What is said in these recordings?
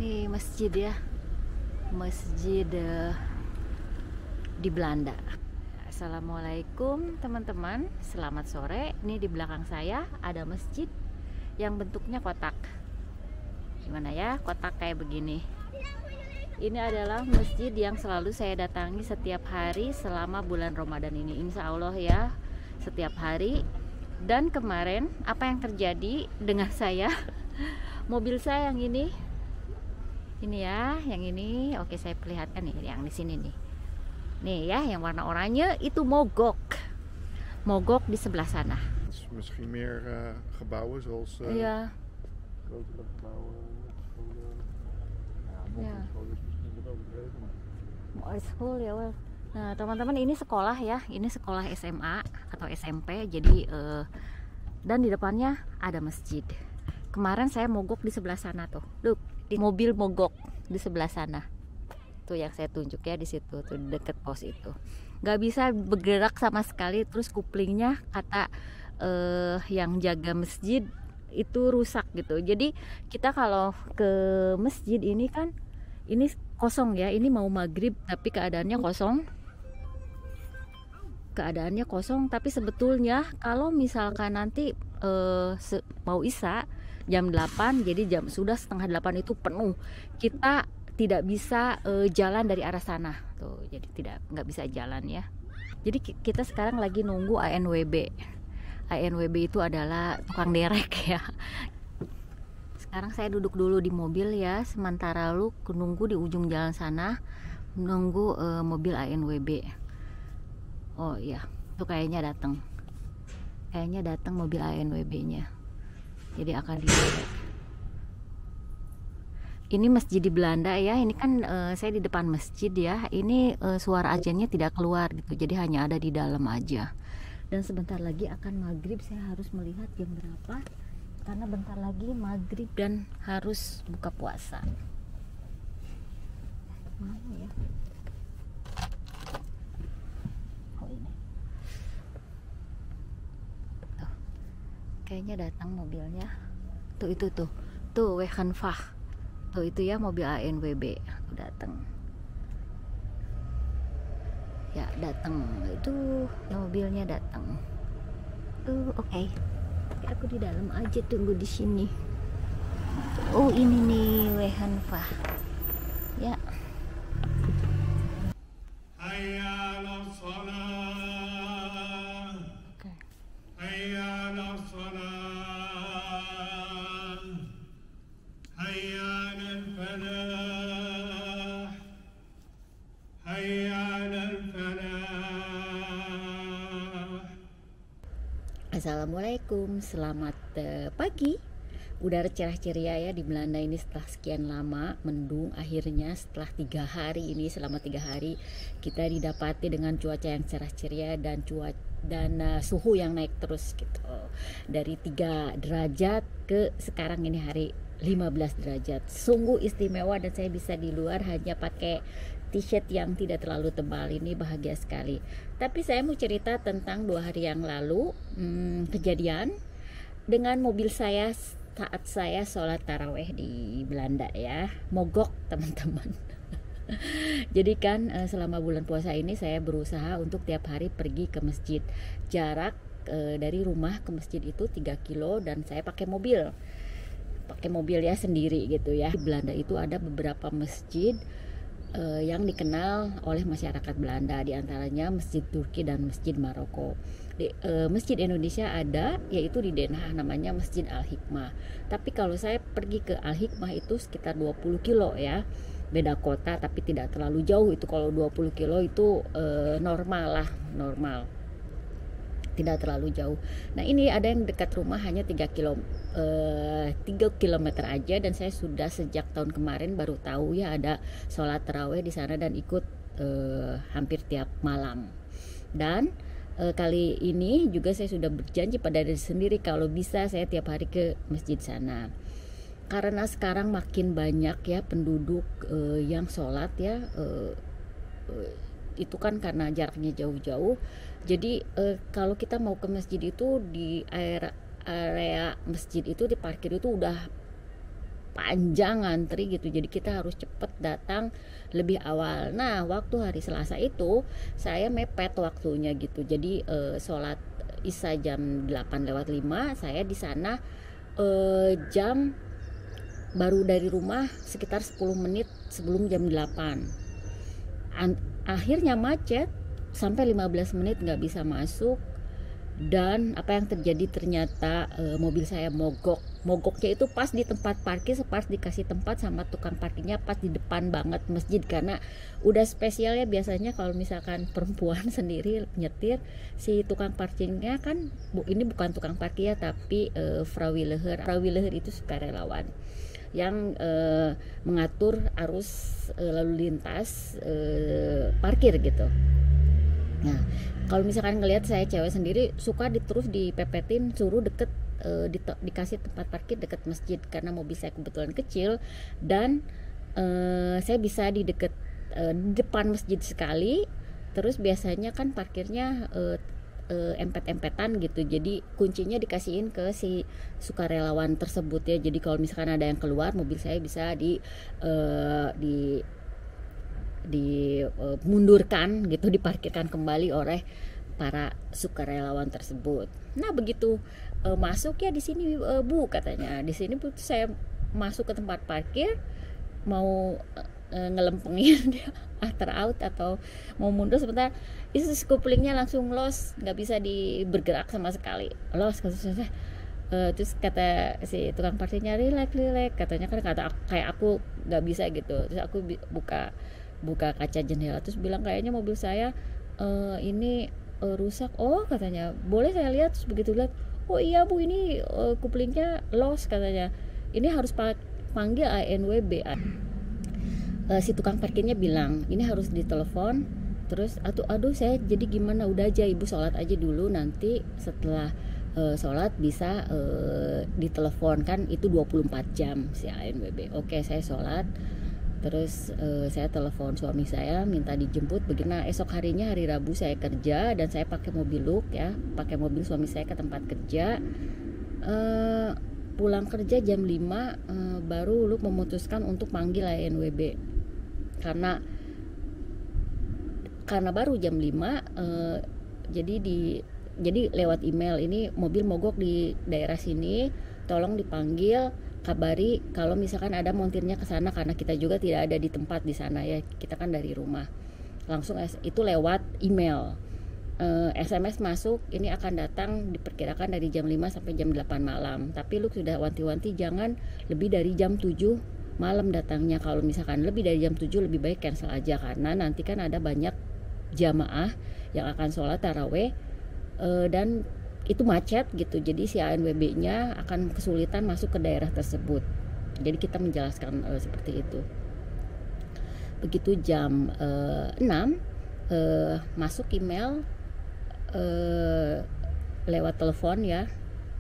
Ini masjid ya, masjid di Belanda. Assalamualaikum teman-teman, selamat sore. Ini di belakang saya ada masjid yang bentuknya kotak. Gimana ya, kotak kayak begini. Ini adalah masjid yang selalu saya datangi setiap hari selama bulan Ramadan ini, insya Allah ya, setiap hari. Dan kemarin apa yang terjadi dengan saya? Mobil saya yang ini ya, yang ini. Oke, saya perlihatkan nih, yang di sini nih. Nih ya, yang warna oranye itu mogok di sebelah sana. Misschien meer gebouwen zoals Iya. grotere gebouwen, scholen. Ja. School is misschien wat overdreven, maar School ya, well. Nah, teman-teman, ini sekolah ya. Ini sekolah SMA atau SMP. Jadi dan di depannya ada masjid. Kemarin saya mogok di sebelah sana tuh. Look, di mobil mogok di sebelah sana. Tuh yang saya tunjuk ya, di situ tuh deket pos itu. Nggak bisa bergerak sama sekali. Terus kuplingnya kata yang jaga masjid itu rusak gitu. Jadi kita kalau ke masjid ini kan ini kosong ya. Ini mau maghrib tapi keadaannya kosong. Tapi sebetulnya kalau misalkan nanti mau isya jam 8, jadi sudah setengah 8 itu penuh. Kita tidak bisa jalan dari arah sana tuh, jadi nggak bisa jalan ya. Jadi kita sekarang lagi nunggu ANWB. ANWB itu adalah tukang derek ya. Sekarang saya duduk dulu di mobil ya, sementara lu nunggu di ujung jalan sana, nunggu mobil ANWB. Oh iya, itu kayaknya datang mobil ANWB-nya. Jadi akan diderek. Ini masjid di Belanda ya. Ini kan saya di depan masjid ya. Ini suara azannya tidak keluar gitu. Jadi hanya ada di dalam aja. Dan sebentar lagi akan maghrib. Saya harus melihat jam berapa, karena bentar lagi maghrib dan harus buka puasa. Mana ya? Oh ini. Tuh. Kayaknya datang mobilnya. Tuh Wegenvach. Tuh itu ya, mobil ANWB datang. Ya, datang. Itu mobilnya datang. Oke. Aku di dalam aja, tunggu di sini. Oh, ini nih Wegenvach. Ya. Assalamualaikum, selamat pagi. Udara cerah ceria ya di Belanda ini setelah sekian lama mendung. Akhirnya setelah 3 hari ini, selama 3 hari kita didapati dengan cuaca yang cerah ceria dan suhu yang naik terus gitu. Dari 3 derajat ke sekarang ini hari 15 derajat. Sungguh istimewa, dan saya bisa di luar hanya pakai t-shirt yang tidak terlalu tebal. Ini bahagia sekali. Tapi saya mau cerita tentang 2 hari yang lalu kejadian dengan mobil saya saat saya sholat taraweh di Belanda ya. Mogok teman-teman. Jadi kan selama bulan puasa ini saya berusaha untuk tiap hari pergi ke masjid. Jarak dari rumah ke masjid itu 3 kilo, dan saya pakai mobil ya sendiri gitu ya. Di Belanda itu ada beberapa masjid yang dikenal oleh masyarakat Belanda, diantaranya Masjid Turki dan Masjid Maroko. Masjid Indonesia ada, yaitu di Den Haag, namanya Masjid Al-Hikmah. Tapi kalau saya pergi ke Al-Hikmah itu sekitar 20 kilo ya, beda kota tapi tidak terlalu jauh. Itu kalau 20 kilo itu normal, tidak terlalu jauh. Nah, ini ada yang dekat rumah hanya 3 kilometer aja, dan saya sudah sejak tahun kemarin baru tahu ya ada sholat taraweh di sana, dan ikut hampir tiap malam. Dan kali ini juga saya sudah berjanji pada diri sendiri kalau bisa saya tiap hari ke masjid sana. Karena sekarang makin banyak ya penduduk yang sholat ya, itu kan karena jaraknya jauh-jauh. Jadi kalau kita mau ke masjid itu, di area masjid itu di parkir itu udah panjang antri gitu, jadi kita harus cepet datang lebih awal. Nah waktu hari Selasa itu saya mepet waktunya gitu, jadi sholat Isya jam 8:05, saya di sana jam baru dari rumah sekitar 10 menit sebelum jam 8. Akhirnya macet sampai 15 menit nggak bisa masuk. Dan apa yang terjadi, ternyata mobil saya mogoknya itu pas di tempat parkir, pas dikasih tempat sama tukang parkirnya pas di depan banget masjid. Karena udah spesial ya, biasanya kalau misalkan perempuan sendiri nyetir, si tukang parkirnya kan ini bukan tukang parkir ya, tapi vrijwilliger itu sukarelawan yang mengatur arus lalu lintas parkir gitu. Nah kalau misalkan ngelihat saya cewek sendiri suka terus dipepetin, suruh deket dikasih tempat parkir deket masjid, karena mobil saya kebetulan kecil dan saya bisa di depan masjid sekali. Terus biasanya kan parkirnya empet-empetan gitu, jadi kuncinya dikasihin ke si sukarelawan tersebut ya. Jadi kalau misalkan ada yang keluar, mobil saya bisa dimundurkan gitu, diparkirkan kembali oleh para sukarelawan tersebut. Nah begitu masuk ya di sini Bu katanya, di sini Bu, saya masuk ke tempat parkir mau ngelempengin dia after out atau mau mundur sebentar, itu couplingnya langsung los, nggak bisa bergerak sama sekali, los kasusnya. Terus kata si tukang parkirnya relax katanya, kan kayak aku nggak bisa gitu. Terus aku buka kaca jendela terus bilang kayaknya mobil saya ini rusak. Oh katanya, boleh saya lihat? Terus begitu lihat, oh iya Bu, ini couplingnya los katanya, ini harus panggil ANWB. Si tukang parkirnya bilang ini harus ditelepon. Terus aduh saya jadi gimana, udah aja Ibu sholat aja dulu, nanti setelah sholat bisa ditelepon, kan itu 24 jam si ANWB. Oke, saya sholat, terus saya telepon suami saya minta dijemput. Begini, esok harinya hari Rabu saya kerja dan saya pakai mobil Luk ya, pakai mobil suami saya ke tempat kerja. Pulang kerja jam 5 baru Luk memutuskan untuk panggil ANWB karena baru jam 5 jadi lewat email, ini mobil mogok di daerah sini, tolong dipanggil, kabari kalau misalkan ada montirnya ke sana, karena kita juga tidak ada di tempat di sana ya, kita kan dari rumah. Langsung itu lewat email. SMS masuk, ini akan datang diperkirakan dari jam 5 sampai jam 8 malam. Tapi lu sudah wanti-wanti jangan lebih dari jam 7 malam datangnya. Kalau misalkan lebih dari jam 7 lebih baik cancel aja, karena nanti kan ada banyak jamaah yang akan sholat taraweh dan itu macet gitu, jadi si ANWB-nya akan kesulitan masuk ke daerah tersebut. Jadi kita menjelaskan seperti itu. Begitu jam 6 masuk email lewat telepon ya,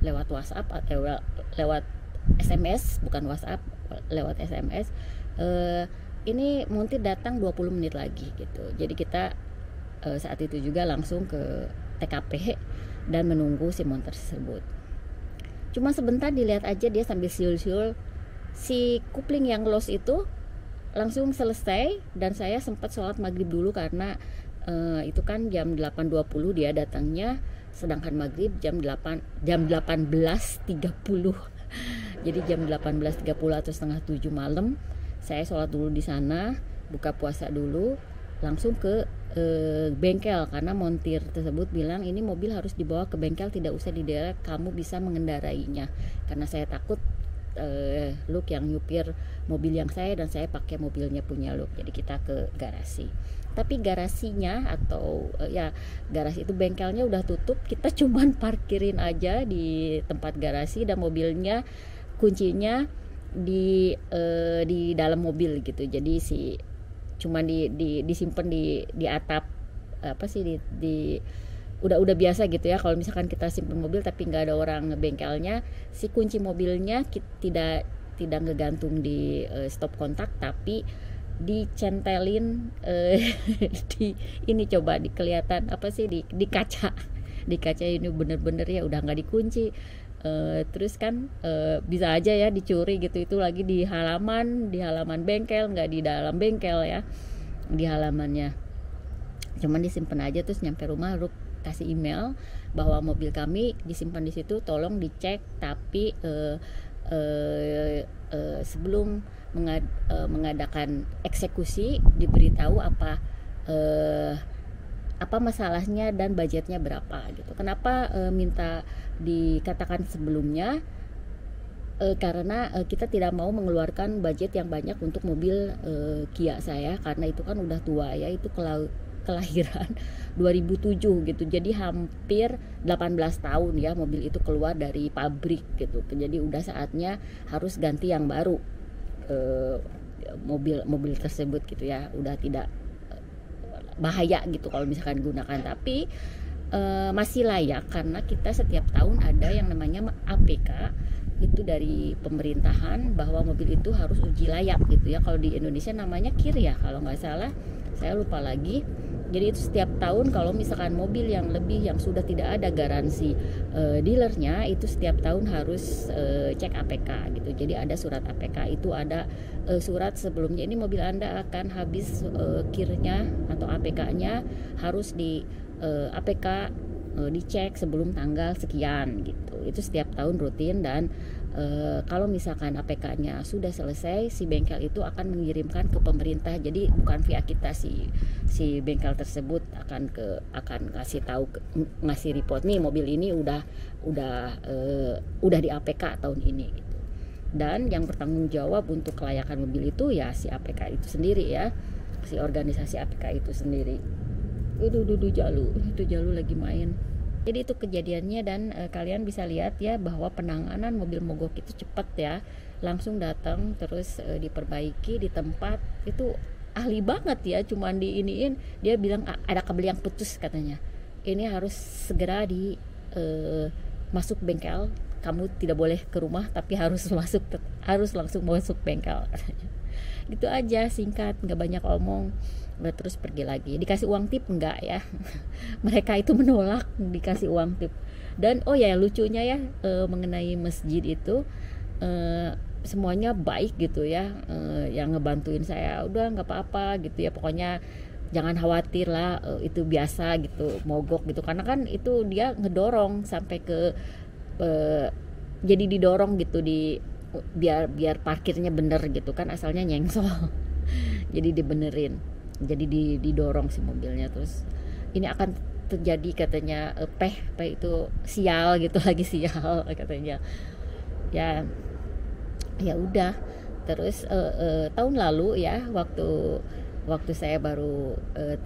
lewat WhatsApp, lewat SMS, bukan WhatsApp, lewat SMS. Ini montir datang 20 menit lagi gitu. Jadi kita saat itu juga langsung ke TKP dan menunggu si montir tersebut. Cuma sebentar dilihat aja dia sambil siul-siul, si kupling yang los itu langsung selesai dan saya sempat sholat maghrib dulu karena itu kan jam 8.20 dia datangnya, sedangkan maghrib jam 18.30. Jadi jam 18.30 atau setengah 7 malam saya sholat dulu di sana, buka puasa dulu, langsung ke bengkel karena montir tersebut bilang ini mobil harus dibawa ke bengkel, tidak usah di daerah, kamu bisa mengendarainya. Karena saya takut Luk yang nyupir mobil yang saya dan saya pakai mobilnya punya Luk, jadi kita ke garasi. Tapi garasinya atau garasi itu bengkelnya udah tutup, kita cuman parkirin aja di tempat garasi dan mobilnya kuncinya di dalam mobil gitu. Jadi cuma disimpan di atap udah biasa gitu ya. Kalau misalkan kita simpan mobil tapi nggak ada orang bengkelnya, si kunci mobilnya tidak ngegantung di stop kontak, tapi dicentelin ini coba kelihatan di kaca ini bener-bener ya udah nggak dikunci. Terus kan bisa aja ya dicuri gitu, itu lagi di halaman bengkel, nggak di dalam bengkel ya, di halamannya. Cuman disimpan aja, terus nyampe rumah Ruk kasih email bahwa mobil kami disimpan di situ, tolong dicek, tapi sebelum mengadakan eksekusi diberitahu apa masalahnya dan budgetnya berapa gitu. Kenapa minta dikatakan sebelumnya? Karena kita tidak mau mengeluarkan budget yang banyak untuk mobil Kia saya, karena itu kan udah tua ya, itu kelahiran 2007 gitu, jadi hampir 18 tahun ya mobil itu keluar dari pabrik gitu, jadi udah saatnya harus ganti yang baru mobil tersebut gitu ya, udah tidak bahaya gitu kalau misalkan gunakan, tapi masih layak karena kita setiap tahun ada yang namanya APK itu dari pemerintahan bahwa mobil itu harus uji layak gitu ya. Kalau di Indonesia namanya KIR ya kalau nggak salah, saya lupa lagi. Jadi itu setiap tahun kalau misalkan mobil yang sudah tidak ada garansi dealernya, itu setiap tahun harus cek APK gitu. Jadi ada surat APK, itu ada surat sebelumnya ini mobil Anda akan habis KIR-nya atau APK-nya, harus di APK dicek sebelum tanggal sekian gitu. Itu setiap tahun rutin, dan kalau misalkan APK-nya sudah selesai, si bengkel itu akan mengirimkan ke pemerintah. Jadi bukan via kita, si bengkel tersebut akan kasih tahu, ngasih report nih mobil ini udah di APK tahun ini gitu. Dan yang bertanggung jawab untuk kelayakan mobil itu ya si APK itu sendiri ya, si organisasi APK itu sendiri. Itu Jalu lagi main. Jadi itu kejadiannya, dan kalian bisa lihat ya bahwa penanganan mobil mogok itu cepat ya, langsung datang terus diperbaiki di tempat. Itu ahli banget ya, cuman diiniin, dia bilang ada kabel yang putus katanya, ini harus segera masuk bengkel, kamu tidak boleh ke rumah tapi harus langsung masuk bengkel katanya. Gitu aja, singkat, nggak banyak omong. Udah terus pergi lagi. Dikasih uang tip enggak ya? Mereka itu menolak dikasih uang tip. Dan oh ya lucunya ya mengenai masjid itu semuanya baik gitu ya, yang ngebantuin saya udah nggak apa-apa gitu ya, pokoknya jangan khawatir lah, itu biasa gitu mogok gitu, karena kan itu dia ngedorong sampai ke jadi didorong gitu biar parkirnya bener gitu kan, asalnya nyengsel jadi dibenerin, jadi didorong si mobilnya. Terus ini akan terjadi katanya peh itu sial gitu, lagi sial katanya ya udah. Terus tahun lalu ya, waktu saya baru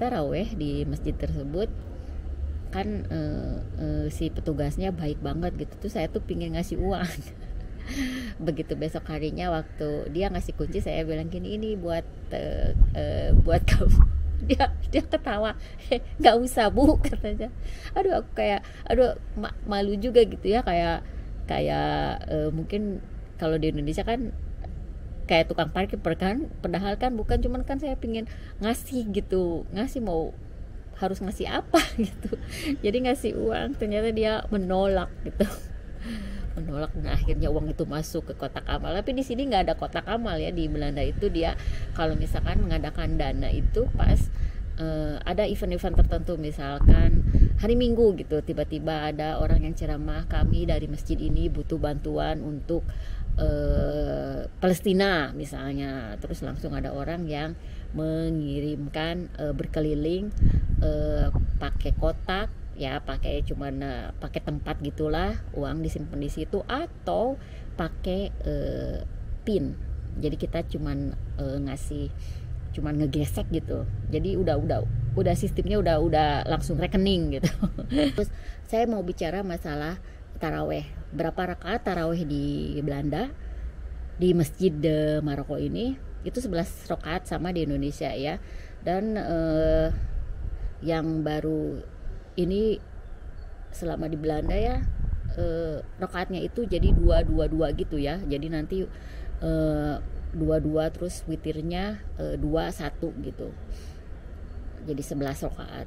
taraweh di masjid tersebut kan, si petugasnya baik banget gitu tuh, saya tuh pingin ngasih uang. Begitu besok harinya waktu dia ngasih kunci, saya bilang gini, ini buat kamu. Dia ketawa, nggak usah Bu katanya. Aku kayak malu juga gitu ya, kayak mungkin kalau di Indonesia kan kayak tukang parkir kan, padahal kan bukan, cuman kan saya pingin ngasih gitu, mau harus ngasih apa gitu, jadi ngasih uang. Ternyata dia menolak gitu, dan akhirnya uang itu masuk ke kotak amal. Tapi di sini nggak ada kotak amal ya, di Belanda itu dia kalau misalkan mengadakan dana itu pas ada event-event tertentu, misalkan hari Minggu gitu, tiba-tiba ada orang yang ceramah, kami dari masjid ini butuh bantuan untuk Palestina misalnya, terus langsung ada orang yang mengirimkan berkeliling pakai kotak ya, pakai tempat gitulah, uang disimpan di situ, atau pakai pin. Jadi kita cuman ngegesek gitu. Jadi udah sistemnya udah langsung rekening gitu. Terus saya mau bicara masalah taraweh. Berapa rakaat taraweh di Belanda, di Masjid de Maroko ini itu 11 rakaat sama di Indonesia ya. Dan yang baru ini selama di Belanda ya, rakaatnya itu jadi 2-2-2 gitu ya. Jadi nanti 2-2 terus witirnya 2-1 gitu. Jadi 11 rakaat.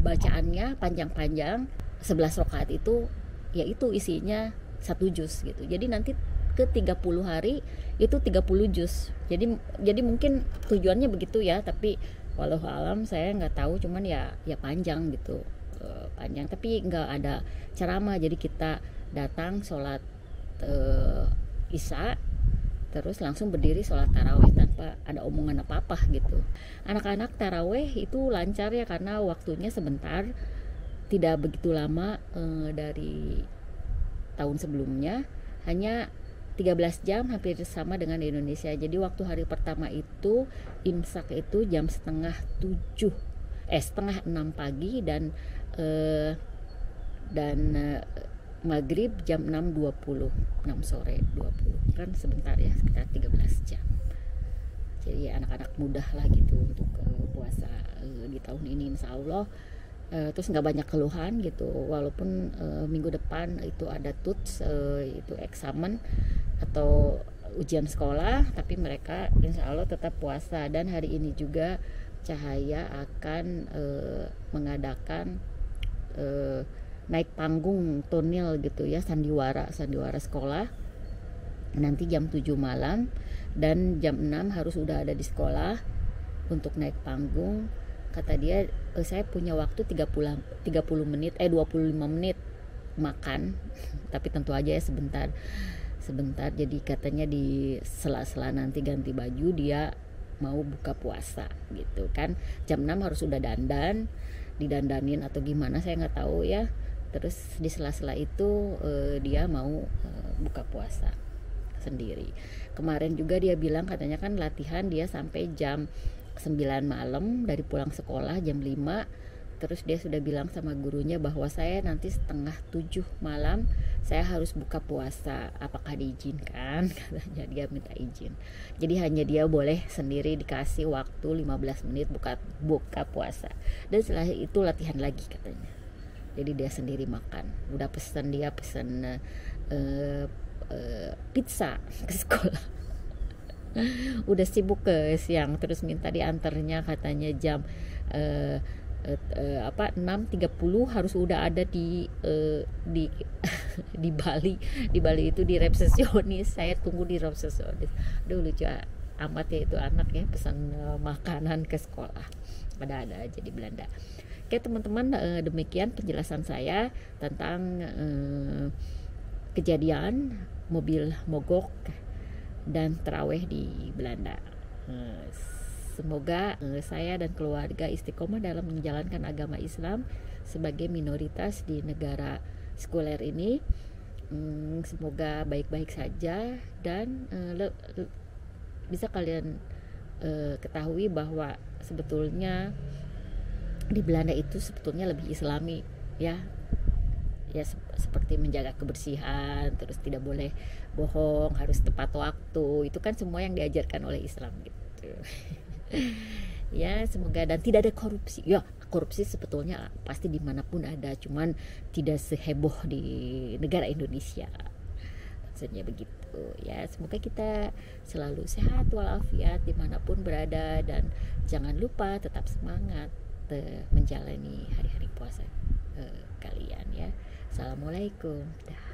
Bacaannya panjang-panjang. 11 rakaat itu yaitu isinya 1 juz gitu. Jadi nanti ke 30 hari itu 30 juz. Jadi mungkin tujuannya begitu ya, tapi walau alam saya nggak tahu, cuman ya panjang gitu. Panjang tapi nggak ada ceramah, jadi kita datang sholat isya terus langsung berdiri sholat taraweh tanpa ada omongan apa-apa gitu. Anak-anak taraweh itu lancar ya karena waktunya sebentar, tidak begitu lama dari tahun sebelumnya, hanya 13 jam, hampir sama dengan di Indonesia. Jadi waktu hari pertama itu imsak itu jam setengah 6 pagi dan maghrib jam 6.20, 6 sore 20, kan sebentar ya, sekitar 13 jam. Jadi anak-anak mudah lah gitu untuk puasa di tahun ini insya Allah. Terus nggak banyak keluhan gitu, walaupun minggu depan itu ada tuts, itu eksamen atau ujian sekolah, tapi mereka insya Allah tetap puasa. Dan hari ini juga Cahaya akan mengadakan naik panggung tonil gitu ya, sandiwara sekolah nanti jam 7 malam, dan jam 6 harus udah ada di sekolah untuk naik panggung. Kata dia, saya punya waktu 25 menit makan tapi tentu aja ya sebentar. Jadi katanya di sela-sela nanti ganti baju dia mau buka puasa gitu kan. Jam 6 harus udah didandanin atau gimana saya nggak tahu ya. Terus di sela-sela itu dia mau buka puasa sendiri. Kemarin juga dia bilang katanya kan latihan dia sampai jam 9 malam, dari pulang sekolah jam 5. Terus dia sudah bilang sama gurunya bahwa saya nanti setengah 7 malam saya harus buka puasa, apakah diizinkan? Katanya dia minta izin. Jadi hanya dia boleh sendiri, dikasih waktu 15 menit buka puasa. Dan setelah itu latihan lagi katanya. Jadi dia sendiri makan. Udah pesen pizza ke sekolah. Udah sibuk ke siang, terus minta diantarnya katanya jam 6.30 harus udah ada di Bali. Di Bali itu di resepsionis. Saya tunggu di resepsionis. Aduh lucu amat ya itu anak ya, pesan makanan ke sekolah. Ada aja di Belanda. Oke teman-teman, demikian penjelasan saya tentang kejadian mobil mogok dan taraweh di Belanda. Semoga saya dan keluarga istiqomah dalam menjalankan agama Islam sebagai minoritas di negara sekuler ini. Semoga baik-baik saja, dan bisa kalian ketahui bahwa sebetulnya di Belanda itu sebetulnya lebih Islami ya. Seperti menjaga kebersihan, terus tidak boleh bohong, harus tepat waktu. Itu kan semua yang diajarkan oleh Islam gitu. Ya semoga, dan tidak ada korupsi. Ya korupsi sebetulnya pasti dimanapun ada, cuman tidak seheboh di negara Indonesia. Maksudnya begitu ya. Semoga kita selalu sehat walafiat dimanapun berada, dan jangan lupa tetap semangat menjalani hari-hari puasa kalian ya. Assalamualaikum. Dah.